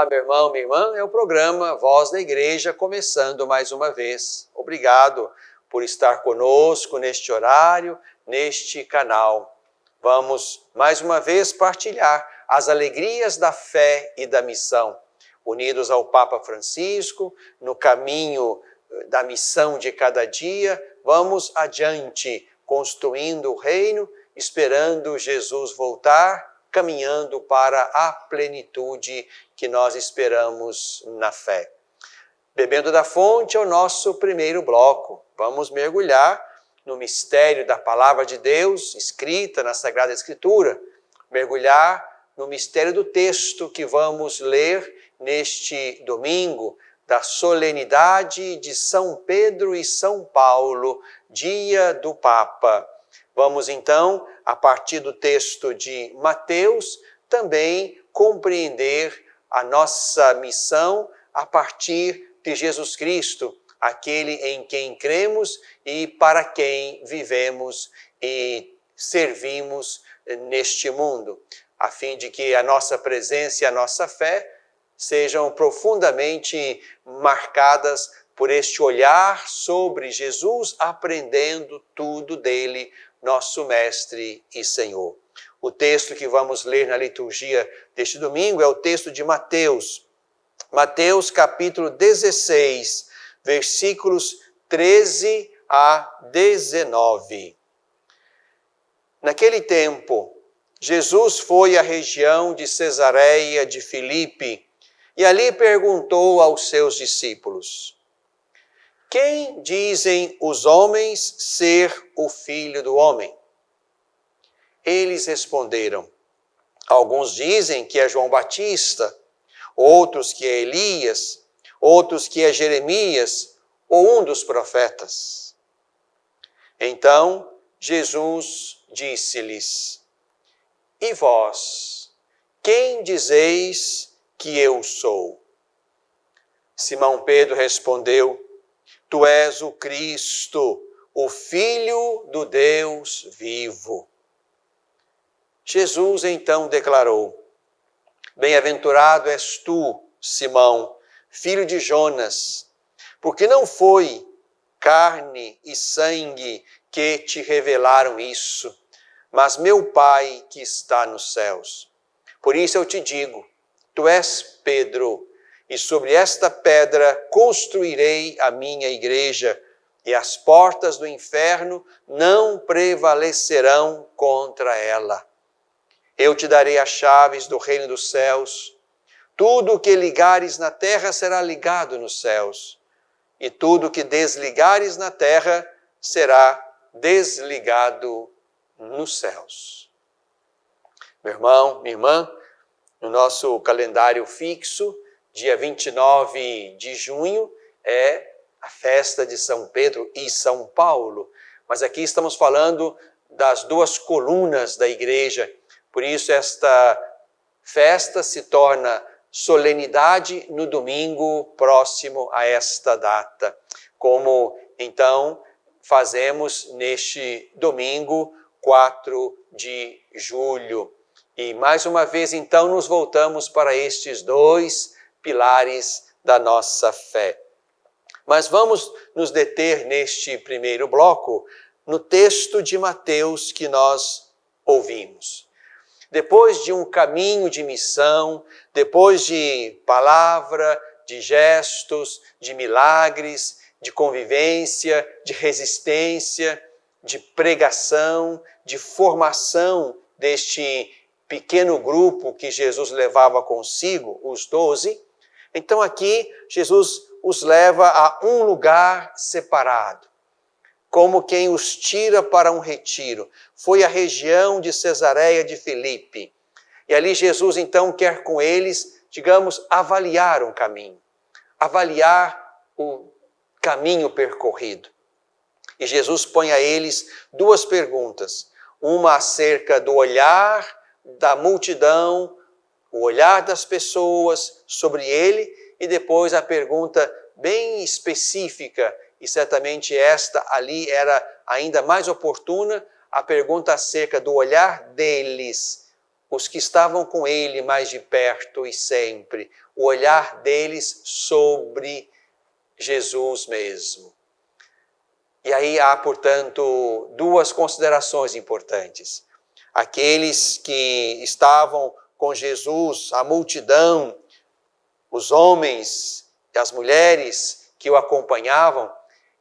Olá, meu irmão, minha irmã, é o programa Voz da Igreja, começando mais uma vez. Obrigado por estar conosco neste horário, neste canal. Vamos, mais uma vez, partilhar as alegrias da fé e da missão, unidos ao Papa Francisco, no caminho da missão de cada dia. Vamos adiante, construindo o reino, esperando Jesus voltar, caminhando para a plenitude que nós esperamos na fé. Bebendo da fonte é o nosso primeiro bloco. Vamos mergulhar no mistério da Palavra de Deus, escrita na Sagrada Escritura. Mergulhar no mistério do texto que vamos ler neste domingo, da solenidade de São Pedro e São Paulo, dia do Papa. Vamos então, a partir do texto de Mateus, também compreender a nossa missão a partir de Jesus Cristo, aquele em quem cremos e para quem vivemos e servimos neste mundo, a fim de que a nossa presença e a nossa fé sejam profundamente marcadas por este olhar sobre Jesus, aprendendo tudo dele, nosso Mestre e Senhor. O texto que vamos ler na liturgia deste domingo é o texto de Mateus. Mateus capítulo 16, versículos 13 a 19. Naquele tempo, Jesus foi à região de Cesareia de Filipe e ali perguntou aos seus discípulos: quem dizem os homens ser o Filho do Homem? Eles responderam: alguns dizem que é João Batista, outros que é Elias, outros que é Jeremias ou um dos profetas. Então Jesus disse-lhes: e vós, quem dizeis que eu sou? Simão Pedro respondeu: tu és o Cristo, o Filho do Deus vivo. Jesus então declarou: bem-aventurado és tu, Simão, filho de Jonas, porque não foi carne e sangue que te revelaram isso, mas meu Pai que está nos céus. Por isso eu te digo, tu és Pedro, e sobre esta pedra construirei a minha igreja, e as portas do inferno não prevalecerão contra ela. Eu te darei as chaves do reino dos céus. Tudo o que ligares na terra será ligado nos céus, e tudo o que desligares na terra será desligado nos céus. Meu irmão, minha irmã, no nosso calendário fixo, dia 29 de junho, é a festa de São Pedro e São Paulo. Mas aqui estamos falando das duas colunas da igreja. Por isso esta festa se torna solenidade no domingo próximo a esta data. Como então fazemos neste domingo 4 de julho. E mais uma vez então nos voltamos para estes dois pilares da nossa fé. Mas vamos nos deter neste primeiro bloco no texto de Mateus que nós ouvimos. Depois de um caminho de missão, depois de palavra, de gestos, de milagres, de convivência, de resistência, de pregação, de formação deste pequeno grupo que Jesus levava consigo, os 12, então aqui Jesus os leva a um lugar separado, como quem os tira para um retiro. Foi a região de Cesareia de Filipe. E ali Jesus então quer com eles, digamos, avaliar um caminho, avaliar o caminho percorrido. E Jesus põe a eles duas perguntas, uma acerca do olhar da multidão, o olhar das pessoas sobre ele, e depois a pergunta bem específica, e certamente esta ali era ainda mais oportuna, a pergunta acerca do olhar deles. os que estavam com ele mais de perto e sempre, o olhar deles sobre Jesus mesmo. E aí há, portanto, duas considerações importantes. Aqueles que estavam com Jesus, a multidão, os homens e as mulheres que o acompanhavam,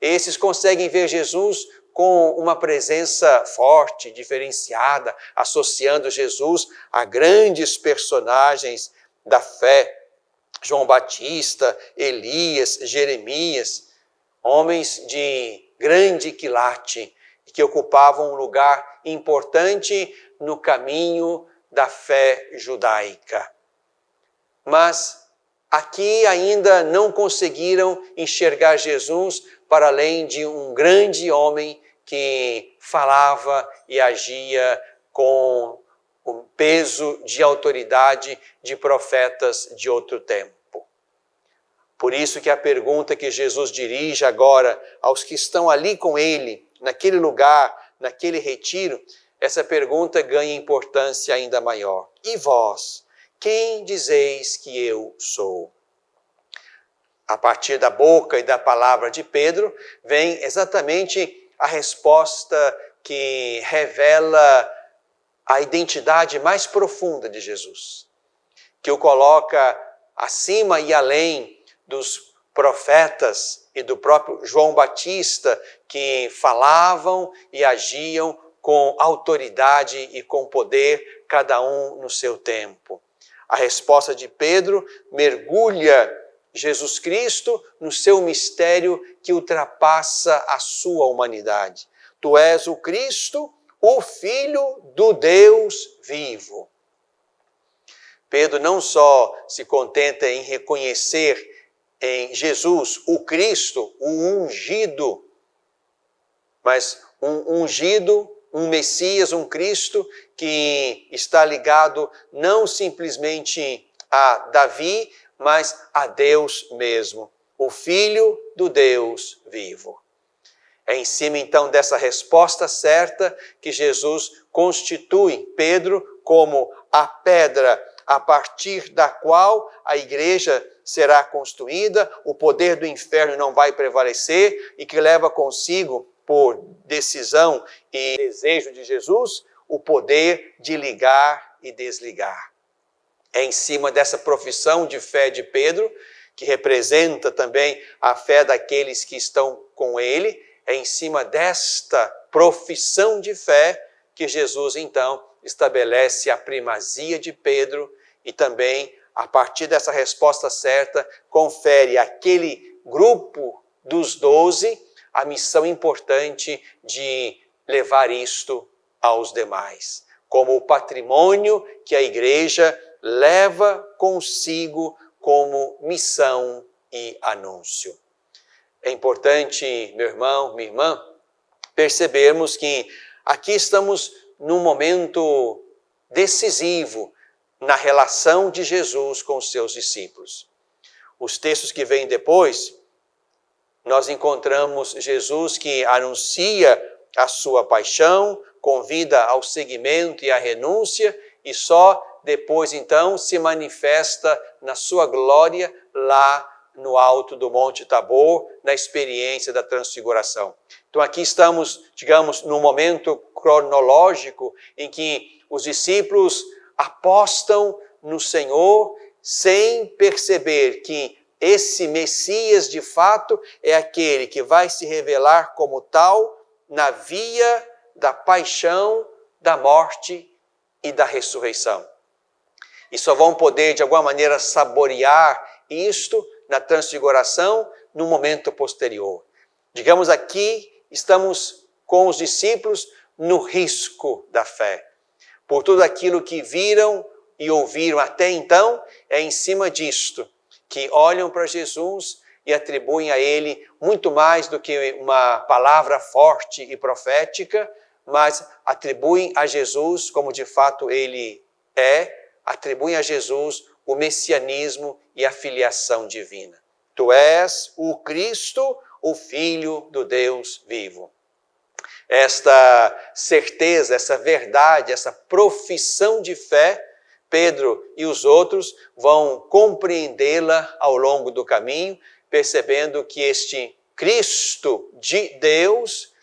esses conseguem ver Jesus com uma presença forte, diferenciada, associando Jesus a grandes personagens da fé. João Batista, Elias, Jeremias, homens de grande quilate, que ocupavam um lugar importante no caminho da fé judaica. Mas aqui ainda não conseguiram enxergar Jesus para além de um grande homem que falava e agia com o peso de autoridade de profetas de outro tempo. Por isso que a pergunta que Jesus dirige agora aos que estão ali com ele, naquele lugar, naquele retiro, essa pergunta ganha importância ainda maior. E vós, quem dizeis que eu sou? A partir da boca e da palavra de Pedro, vem exatamente a resposta que revela a identidade mais profunda de Jesus, que o coloca acima e além dos profetas e do próprio João Batista, que falavam e agiam com autoridade e com poder, cada um no seu tempo. A resposta de Pedro mergulha Jesus Cristo no seu mistério que ultrapassa a sua humanidade. Tu és o Cristo, o Filho do Deus vivo. Pedro não só se contenta em reconhecer em Jesus o Cristo, o ungido, mas um ungido, um Messias, um Cristo que está ligado não simplesmente a Davi, mas a Deus mesmo, o Filho do Deus vivo. É em cima então dessa resposta certa que Jesus constitui Pedro como a pedra a partir da qual a igreja será construída, o poder do inferno não vai prevalecer e que leva consigo, por decisão e desejo de Jesus, o poder de ligar e desligar. É em cima dessa profissão de fé de Pedro, que representa também a fé daqueles que estão com ele, é em cima desta profissão de fé que Jesus, então, estabelece a primazia de Pedro e também, a partir dessa resposta certa, confere àquele grupo dos 12 a missão importante de levar isto aos demais, como o patrimônio que a igreja leva consigo como missão e anúncio. É importante, meu irmão, minha irmã, percebermos que aqui estamos num momento decisivo na relação de Jesus com os seus discípulos. Os textos que vêm depois, nós encontramos Jesus que anuncia a sua paixão, convida ao seguimento e à renúncia, e só depois, então, se manifesta na sua glória lá no alto do Monte Tabor, na experiência da transfiguração. Então aqui estamos, digamos, num momento cronológico em que os discípulos apostam no Senhor sem perceber que esse Messias, de fato, é aquele que vai se revelar como tal na via da paixão, da morte e da ressurreição. E só vão poder, de alguma maneira, saborear isto na transfiguração no momento posterior. Digamos aqui, estamos com os discípulos no risco da fé. Por tudo aquilo que viram e ouviram até então, é em cima disto que olham para Jesus e atribuem a ele muito mais do que uma palavra forte e profética, mas atribuem a Jesus, como de fato ele é, atribuem a Jesus o messianismo e a filiação divina. Tu és o Cristo, o Filho do Deus vivo. esta certeza, essa verdade, essa profissão de fé, Pedro e os outros vão compreendê-la ao longo do caminho, percebendo que este Cristo de Deus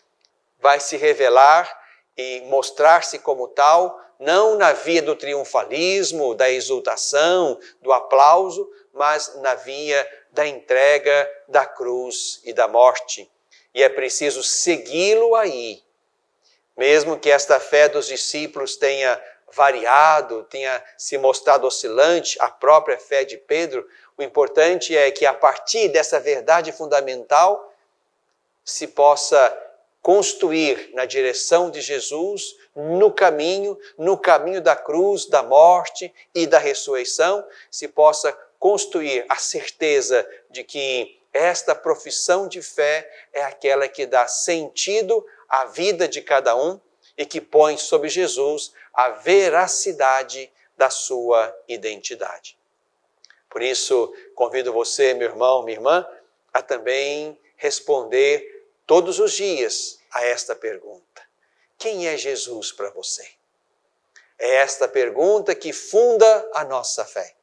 vai se revelar e mostrar-se como tal, não na via do triunfalismo, da exultação, do aplauso, mas na via da entrega, da cruz e da morte. E é preciso segui-lo aí. Mesmo que esta fé dos discípulos tenha variado, tenha se mostrado oscilante, a própria fé de Pedro, o importante é que a partir dessa verdade fundamental se possa construir na direção de Jesus, no caminho da cruz, da morte e da ressurreição, se possa construir a certeza de que esta profissão de fé é aquela que dá sentido à vida de cada um e que põe sobre Jesus a veracidade da sua identidade. Por isso, convido você, meu irmão, minha irmã, a também responder todos os dias a esta pergunta. Quem é Jesus para você? É esta pergunta que funda a nossa fé.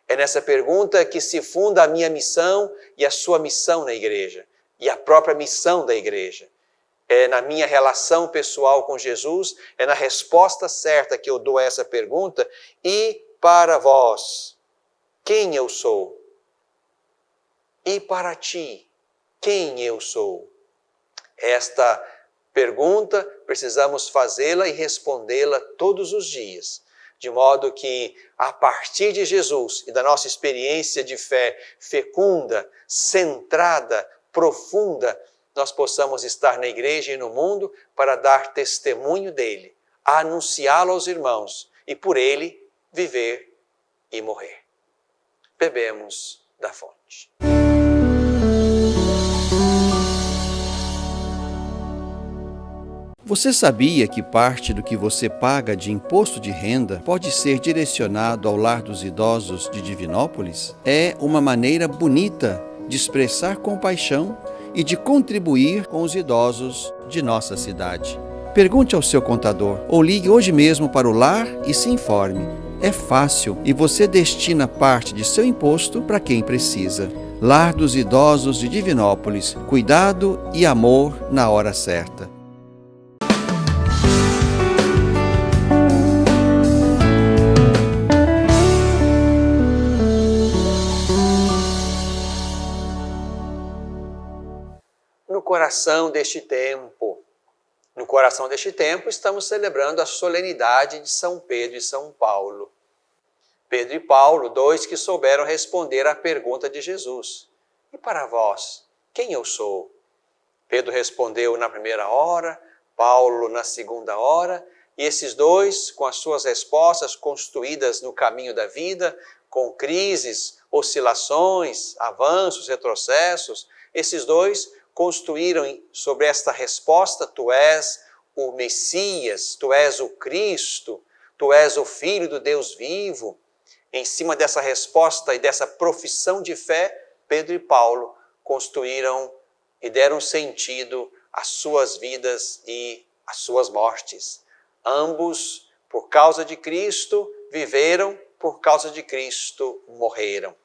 É nessa pergunta que se funda a minha missão e a sua missão na igreja, e a própria missão da igreja. É na minha relação pessoal com Jesus, é na resposta certa que eu dou a essa pergunta. E para vós, quem eu sou? E para ti, quem eu sou? Esta pergunta precisamos fazê-la e respondê-la todos os dias, de modo que, a partir de Jesus e da nossa experiência de fé fecunda, centrada, profunda, nós possamos estar na igreja e no mundo para dar testemunho dele, anunciá-lo aos irmãos e por ele viver e morrer. Bebemos da fonte. Você sabia que parte do que você paga de imposto de renda pode ser direcionado ao Lar dos Idosos de Divinópolis? É uma maneira bonita de expressar compaixão e de contribuir com os idosos de nossa cidade. Pergunte ao seu contador ou ligue hoje mesmo para o lar e se informe. É fácil e você destina parte de seu imposto para quem precisa. Lar dos Idosos de Divinópolis. Cuidado e amor na hora certa. No coração deste tempo, estamos celebrando a solenidade de São Pedro e São Paulo. Pedro e Paulo, dois que souberam responder à pergunta de Jesus. E para vós, quem eu sou? Pedro respondeu na primeira hora, Paulo na segunda hora, e esses dois, com as suas respostas construídas no caminho da vida, com crises, oscilações, avanços, retrocessos, esses dois construíram sobre esta resposta: tu és o Messias, tu és o Cristo, tu és o Filho do Deus vivo. Em cima dessa resposta e dessa profissão de fé, Pedro e Paulo construíram e deram sentido às suas vidas e às suas mortes. Ambos, por causa de Cristo, viveram, por causa de Cristo, morreram.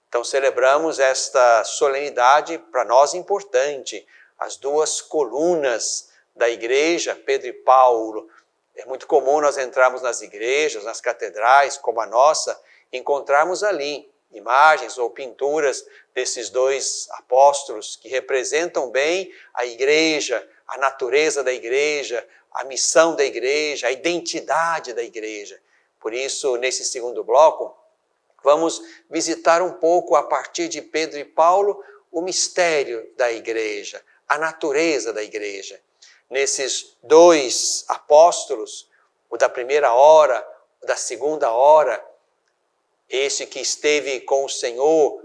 Então celebramos esta solenidade para nós importante, as duas colunas da igreja, Pedro e Paulo. É muito comum nós entrarmos nas igrejas, nas catedrais, como a nossa, e encontrarmos ali imagens ou pinturas desses dois apóstolos que representam bem a igreja, a natureza da igreja, a missão da igreja, a identidade da igreja. Por isso, nesse segundo bloco, vamos visitar um pouco, a partir de Pedro e Paulo, o mistério da igreja, a natureza da igreja. Nesses dois apóstolos, o da primeira hora, o da segunda hora, esse que esteve com o Senhor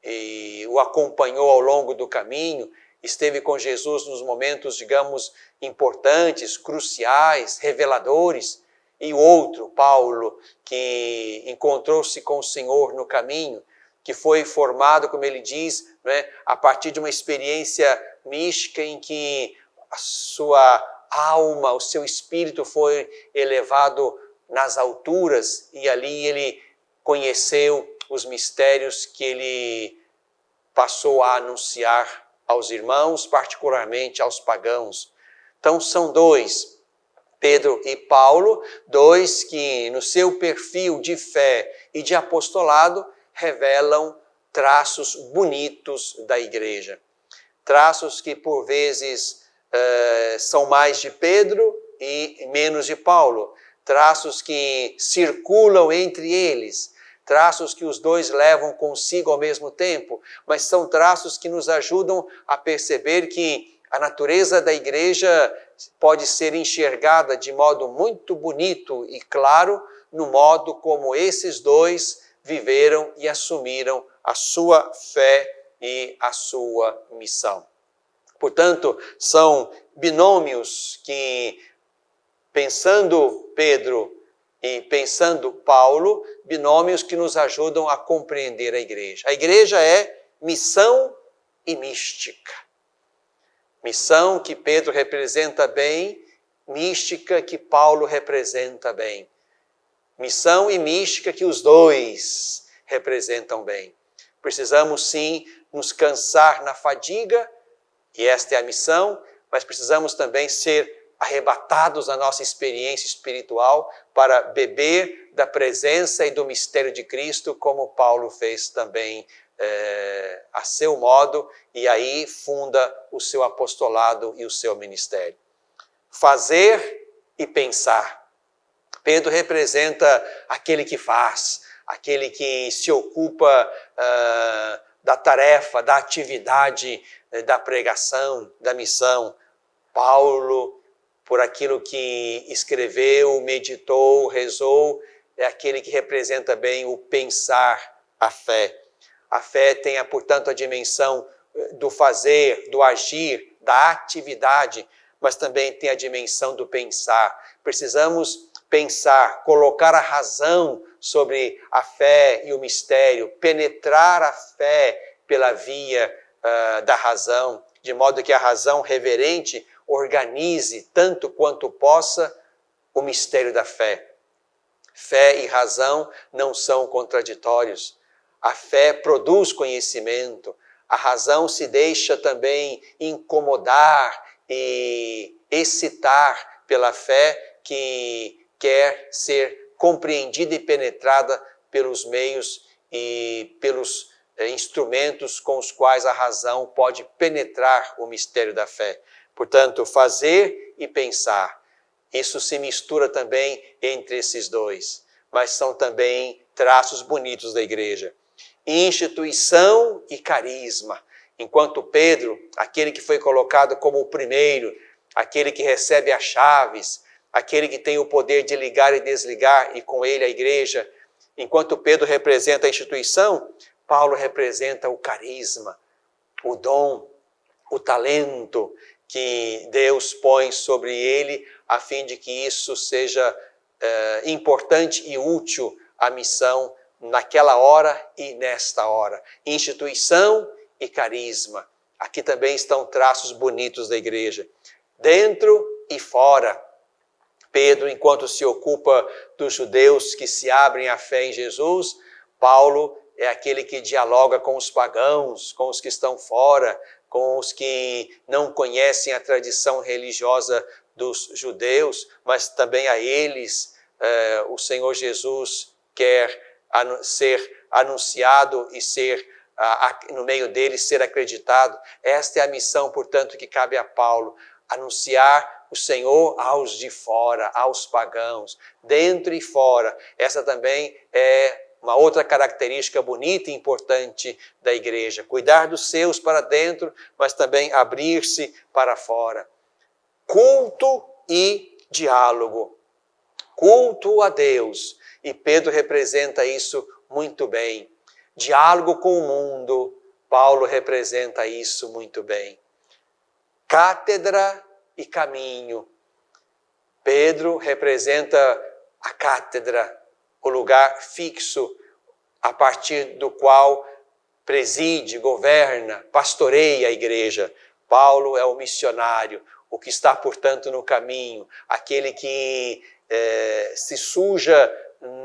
e o acompanhou ao longo do caminho, esteve com Jesus nos momentos, digamos, importantes, cruciais, reveladores, e o outro, Paulo, que encontrou-se com o Senhor no caminho, que foi formado, como ele diz, a partir de uma experiência mística em que a sua alma, o seu espírito foi elevado nas alturas e ali ele conheceu os mistérios que ele passou a anunciar aos irmãos, particularmente aos pagãos. Então são dois, Pedro e Paulo, dois que no seu perfil de fé e de apostolado revelam traços bonitos da igreja. Traços que por vezes são mais de Pedro e menos de Paulo. Traços que circulam entre eles. Traços que os dois levam consigo ao mesmo tempo, mas são traços que nos ajudam a perceber que a natureza da igreja pode ser enxergada de modo muito bonito e claro no modo como esses dois viveram e assumiram a sua fé e a sua missão. Portanto, são binômios que, pensando Pedro e pensando Paulo, binômios que nos ajudam a compreender a igreja. A igreja é missão e mística. Missão que Pedro representa bem, mística que Paulo representa bem. Missão e mística que os dois representam bem. Precisamos sim nos cansar na fadiga, e esta é a missão, mas precisamos também ser arrebatados na nossa experiência espiritual para beber da presença e do mistério de Cristo, como Paulo fez também a seu modo, e aí funda o seu apostolado e o seu ministério. Fazer e pensar. Pedro representa aquele que faz, aquele que se ocupa da tarefa, da atividade, da pregação, da missão. Paulo, por aquilo que escreveu, meditou, rezou, é aquele que representa bem o pensar, a fé. A fé tem, portanto, a dimensão do fazer, do agir, da atividade, mas também tem a dimensão do pensar. Precisamos pensar, colocar a razão sobre a fé e o mistério, penetrar a fé pela via da razão, de modo que a razão reverente organize, tanto quanto possa, o mistério da fé. Fé e razão não são contraditórios. A fé produz conhecimento. A razão se deixa também incomodar e excitar pela fé que quer ser compreendida e penetrada pelos meios e pelos instrumentos com os quais a razão pode penetrar o mistério da fé. Portanto, fazer e pensar. Isso se mistura também entre esses dois, mas são também traços bonitos da igreja. Instituição e carisma. Enquanto Pedro, aquele que foi colocado como o primeiro, aquele que recebe as chaves, aquele que tem o poder de ligar e desligar, e com ele a igreja, enquanto Pedro representa a instituição, Paulo representa o carisma, o dom, o talento que Deus põe sobre ele, a fim de que isso seja importante e útil à missão naquela hora e nesta hora. Instituição e carisma. Aqui também estão traços bonitos da igreja. Dentro e fora. Pedro, enquanto se ocupa dos judeus que se abrem à fé em Jesus, Paulo é aquele que dialoga com os pagãos, com os que estão fora, com os que não conhecem a tradição religiosa dos judeus, mas também a eles o Senhor Jesus quer ser anunciado e ser, no meio deles, ser acreditado. Esta é a missão, portanto, que cabe a Paulo, anunciar o Senhor aos de fora, aos pagãos, dentro e fora. Essa também é uma outra característica bonita e importante da igreja. Cuidar dos seus para dentro, mas também abrir-se para fora. Culto e diálogo. Culto a Deus. E Pedro representa isso muito bem. Diálogo com o mundo. Paulo representa isso muito bem. Cátedra e caminho. Pedro representa a cátedra, o lugar fixo a partir do qual preside, governa, pastoreia a igreja. Paulo é o missionário, o que está, portanto, no caminho, aquele que se suja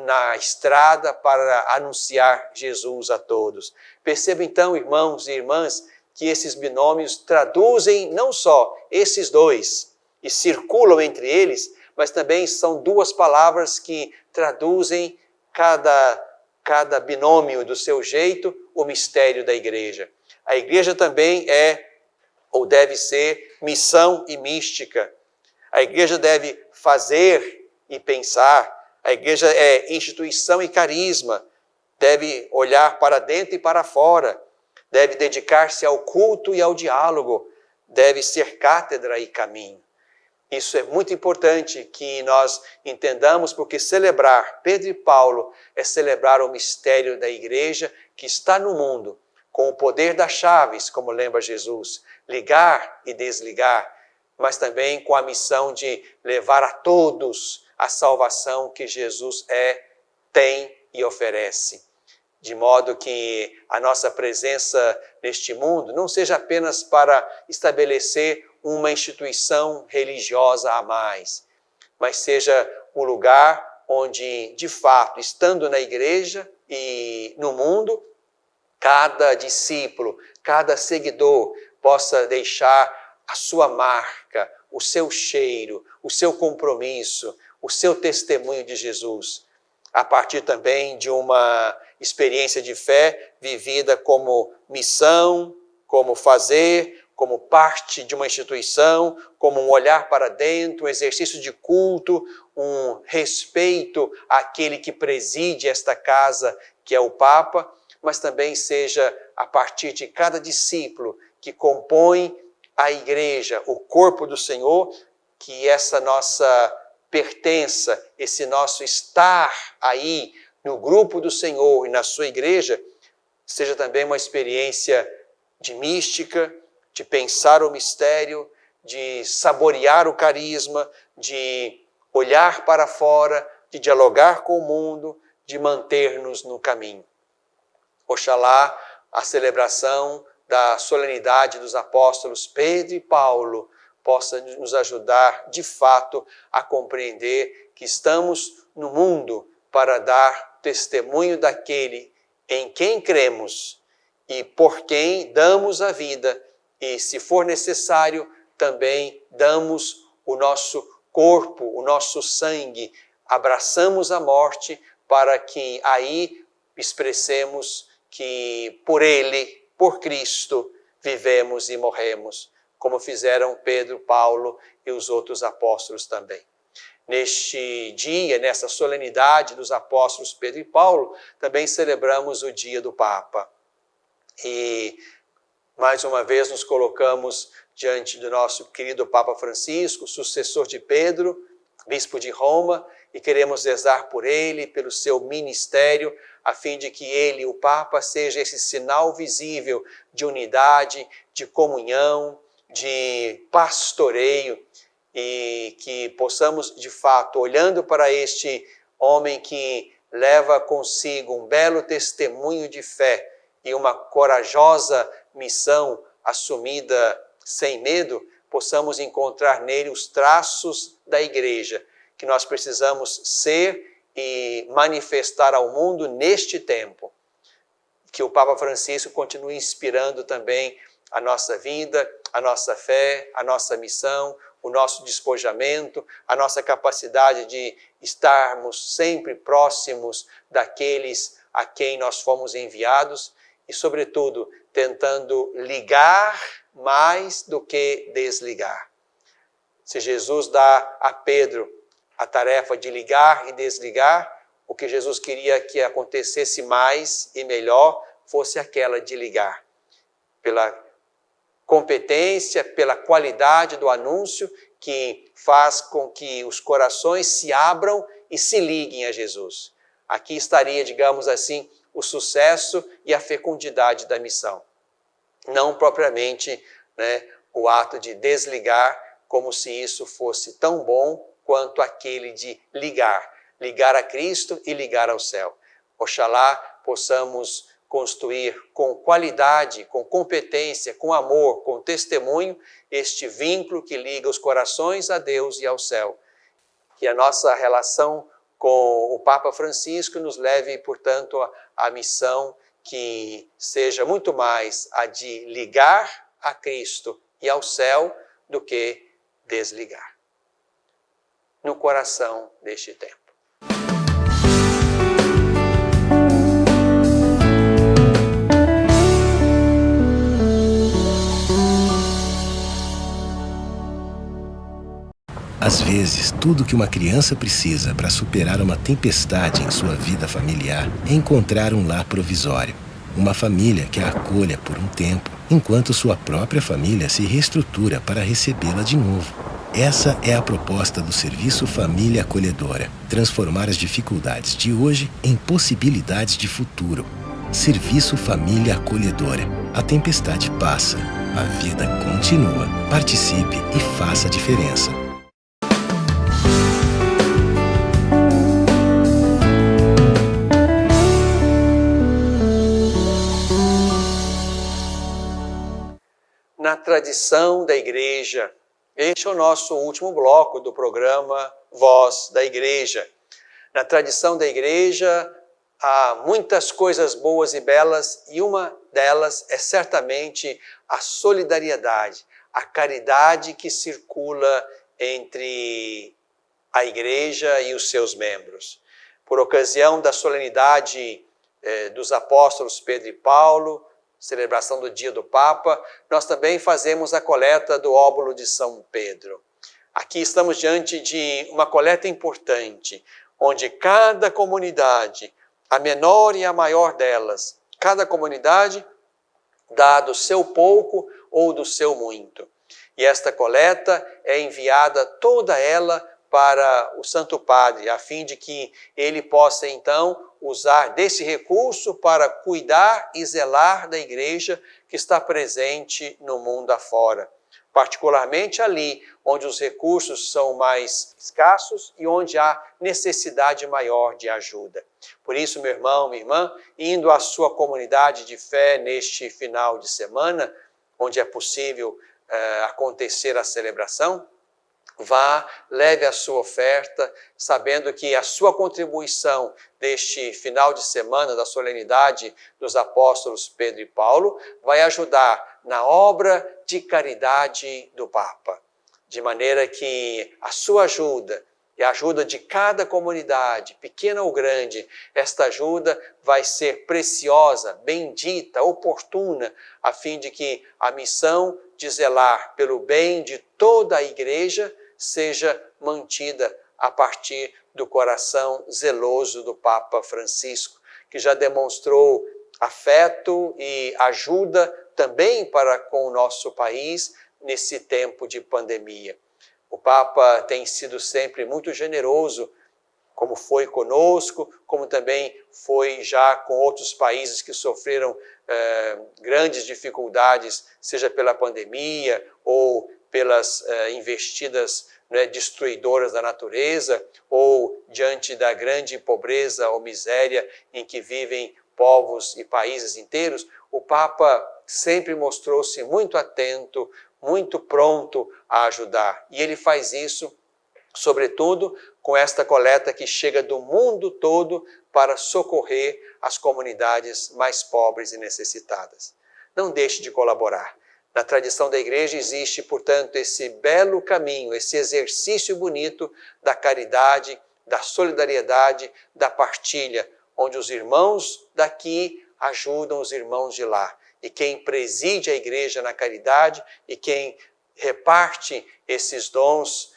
na estrada para anunciar Jesus a todos. Perceba então, irmãos e irmãs, que esses binômios traduzem não só esses dois e circulam entre eles, mas também são duas palavras que traduzem cada binômio do seu jeito, o mistério da igreja. A igreja também é, ou deve ser, missão e mística. A igreja deve fazer e pensar. A igreja é instituição e carisma. Deve olhar para dentro e para fora. Deve dedicar-se ao culto e ao diálogo. Deve ser cátedra e caminho. Isso é muito importante que nós entendamos, porque celebrar Pedro e Paulo é celebrar o mistério da igreja que está no mundo, com o poder das chaves, como lembra Jesus, ligar e desligar, mas também com a missão de levar a todos a salvação que Jesus tem e oferece. De modo que a nossa presença neste mundo não seja apenas para estabelecer uma instituição religiosa a mais, mas seja um lugar onde, de fato, estando na igreja e no mundo, cada discípulo, cada seguidor possa deixar a sua marca, o seu cheiro, o seu compromisso, o seu testemunho de Jesus, a partir também de uma experiência de fé vivida como missão, como fazer, como parte de uma instituição, como um olhar para dentro, um exercício de culto, um respeito àquele que preside esta casa, que é o Papa, mas também seja a partir de cada discípulo que compõe a igreja, o corpo do Senhor, que essa nossa pertença, esse nosso estar aí no grupo do Senhor e na sua igreja, seja também uma experiência de mística, de pensar o mistério, de saborear o carisma, de olhar para fora, de dialogar com o mundo, de manter-nos no caminho. Oxalá a celebração da solenidade dos apóstolos Pedro e Paulo possa nos ajudar, de fato, a compreender que estamos no mundo para dar testemunho daquele em quem cremos e por quem damos a vida, e, se for necessário, também damos o nosso corpo, o nosso sangue, abraçamos a morte para que aí expressemos que por Ele, por Cristo, vivemos e morremos, como fizeram Pedro, Paulo e os outros apóstolos também. Neste dia, nessa solenidade dos apóstolos Pedro e Paulo, também celebramos o dia do Papa. E, mais uma vez, nos colocamos diante do nosso querido Papa Francisco, sucessor de Pedro, bispo de Roma, e queremos rezar por ele, pelo seu ministério, a fim de que ele, o Papa, seja esse sinal visível de unidade, de comunhão, de pastoreio, e que possamos, de fato, olhando para este homem que leva consigo um belo testemunho de fé e uma corajosa missão assumida sem medo, possamos encontrar nele os traços da igreja que nós precisamos ser e manifestar ao mundo neste tempo. Que o Papa Francisco continue inspirando também a nossa vida, a nossa fé, a nossa missão, o nosso despojamento, a nossa capacidade de estarmos sempre próximos daqueles a quem nós fomos enviados e, sobretudo, tentando ligar mais do que desligar. Se Jesus dá a Pedro a tarefa de ligar e desligar, o que Jesus queria que acontecesse mais e melhor fosse aquela de ligar. Pela competência, pela qualidade do anúncio que faz com que os corações se abram e se liguem a Jesus. Aqui estaria, digamos assim, o sucesso e a fecundidade da missão. Não propriamente, o ato de desligar, como se isso fosse tão bom quanto aquele de ligar a Cristo e ligar ao céu. Oxalá possamos construir com qualidade, com competência, com amor, com testemunho, este vínculo que liga os corações a Deus e ao céu. Que a nossa relação com o Papa Francisco nos leve, portanto, à missão que seja muito mais a de ligar a Cristo e ao céu do que desligar. No coração deste tempo. Às vezes, tudo que uma criança precisa para superar uma tempestade em sua vida familiar é encontrar um lar provisório. Uma família que a acolha por um tempo, enquanto sua própria família se reestrutura para recebê-la de novo. Essa é a proposta do Serviço Família Acolhedora. Transformar as dificuldades de hoje em possibilidades de futuro. Serviço Família Acolhedora. A tempestade passa, a vida continua. Participe e faça a diferença. Na tradição da Igreja. Este é o nosso último bloco do programa Voz da Igreja. Na tradição da Igreja há muitas coisas boas e belas e uma delas é certamente a solidariedade, a caridade que circula entre a Igreja e os seus membros. Por ocasião da solenidade dos apóstolos Pedro e Paulo, celebração do dia do Papa, nós também fazemos a coleta do óbolo de São Pedro. Aqui estamos diante de uma coleta importante, onde cada comunidade, a menor e a maior delas, cada comunidade dá do seu pouco ou do seu muito. E esta coleta é enviada toda ela para o Santo Padre, a fim de que ele possa então usar desse recurso para cuidar e zelar da igreja que está presente no mundo afora. Particularmente ali onde os recursos são mais escassos e onde há necessidade maior de ajuda. Por isso, meu irmão, minha irmã, indo à sua comunidade de fé neste final de semana, onde é possível acontecer a celebração, vá, leve a sua oferta, sabendo que a sua contribuição deste final de semana da solenidade dos apóstolos Pedro e Paulo vai ajudar na obra de caridade do Papa. De maneira que a sua ajuda e a ajuda de cada comunidade, pequena ou grande, esta ajuda vai ser preciosa, bendita, oportuna, a fim de que a missão de zelar pelo bem de toda a igreja seja mantida a partir do coração zeloso do Papa Francisco, que já demonstrou afeto e ajuda também para com o nosso país nesse tempo de pandemia. O Papa tem sido sempre muito generoso, como foi conosco, como também foi já com outros países que sofreram grandes dificuldades, seja pela pandemia ou pelas investidas destruidoras da natureza, ou diante da grande pobreza ou miséria em que vivem povos e países inteiros. O Papa sempre mostrou-se muito atento, muito pronto a ajudar. E ele faz isso, sobretudo, com esta coleta que chega do mundo todo para socorrer as comunidades mais pobres e necessitadas. Não deixe de colaborar. Na tradição da igreja existe, portanto, esse belo caminho, esse exercício bonito da caridade, da solidariedade, da partilha, onde os irmãos daqui ajudam os irmãos de lá. E quem preside a igreja na caridade e quem reparte esses dons,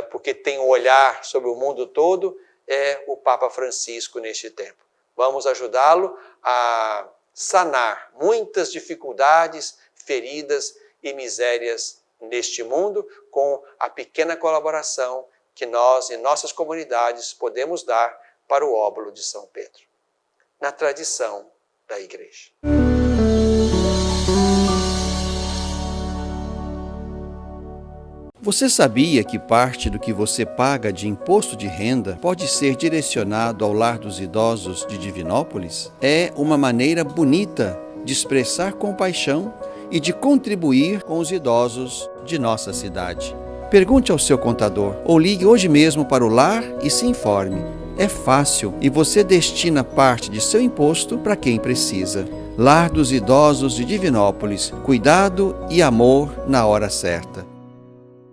porque tem um olhar sobre o mundo todo, é o Papa Francisco neste tempo. Vamos ajudá-lo a sanar muitas dificuldades, feridas e misérias neste mundo, com a pequena colaboração que nós e nossas comunidades podemos dar para o óbolo de São Pedro, na tradição da Igreja. Você sabia que parte do que você paga de imposto de renda pode ser direcionado ao Lar dos Idosos de Divinópolis? É uma maneira bonita de expressar compaixão e de contribuir com os idosos de nossa cidade. Pergunte ao seu contador ou ligue hoje mesmo para o lar e se informe. É fácil e você destina parte de seu imposto para quem precisa. Lar dos Idosos de Divinópolis, cuidado e amor na hora certa.